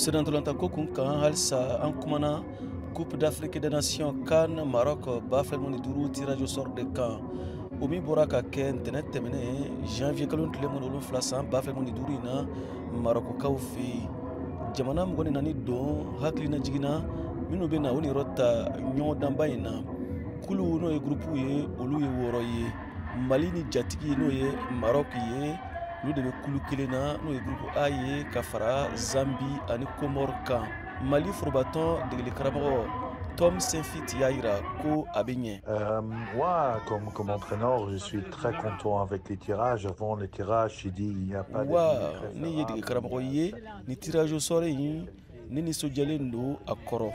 Sedantolanta kokun kan halisa an kumana Coupe d'Afrique des Nations CAN Maroc bafel moni duru tirage au sort de CAN omi bora ka kɛ ntɛnɛ tɛmɛnen janvier kalo tile mɔni wolonfila san bafel moni duru in na Maroc-kaw fɛ yen jamana mɔgɔ ni nani don hakilina jigina minnu bɛ na o niyɔrɔ ta ɲɔgɔn danba in na kulu n'o ye groupe ye olu ye 6 ye Mali ni jatigi n'o ye Maroc ye olu de bɛ kulu kelen na n'o ye groupe A ye ka fara Zambie ani Comore kan Mali forobatɔn degeli karamɔgɔ Tom Saintfiet y'a jira ko a bɛ ɲɛ. Moi, comme entraîneur, je suis très content avec les tirages. Avant les tirages, j'ai dit il n'y a pas de. Ni ye degeli karamɔgɔ ye ni tirage au sort in ni nisɔndiyalen don a kɔrɔ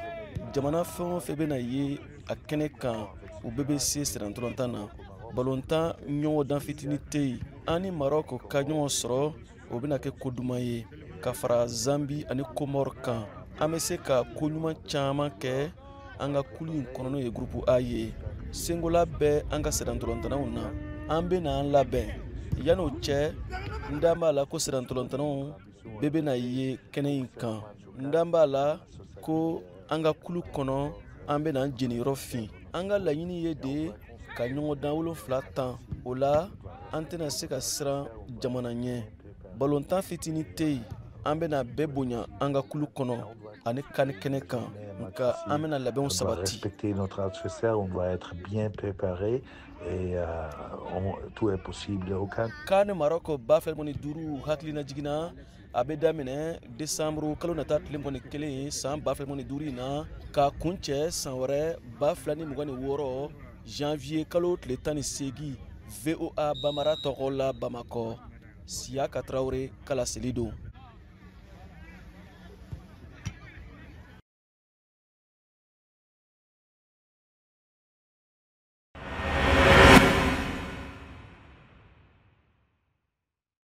jamana fɛn o fɛn bɛ na ye a kɛnɛ kan u bɛɛ bɛ se sɛnɛntɔlɔntan na balontan ɲɔgɔn dan fitinin tɛ yen an ni Maroc ka ɲɔgɔn sɔrɔ o bɛna kɛ ko duman ye ka fara Zambie ani Comore kan an bɛ se ka ko ɲuman caman kɛ an ka kulu in kɔnɔ n'o ye groupe A ye sengola bɛ an ka sɛnɛntɔlɔntanaw na an bɛ na an labɛn yan'o cɛ n da b'a la ko sɛnɛntɔlɔntanaw bɛɛ bɛ na ye kɛnɛ in kan n da b'a la ko an ka kulu kɔnɔ an bɛ na an jeniyɔrɔ fin an ka laɲini ye de ka ɲɔgɔn dan 7 tan o la an tɛna se ka siran jamana ɲɛ balontan fitinin tɛ yen an bɛna bɛɛ bonya an ka kulu kɔnɔ ani CAN kɛnɛ kan nka an bɛna labɛnw sabati. Respecter notre adversaire, on doit être bien préparé et tout est possible au CAN. CAN Maroc bafel moni duru hakilina jigina a bɛ daminɛ décembre kalo nata tile 21 san bafel moni duru in na ka kuncɛ san wɛrɛ 2026 janvier kalo tile 18 VOA Bamara tɔgɔ la Bamakɔ Siaka Traoré kala seli don.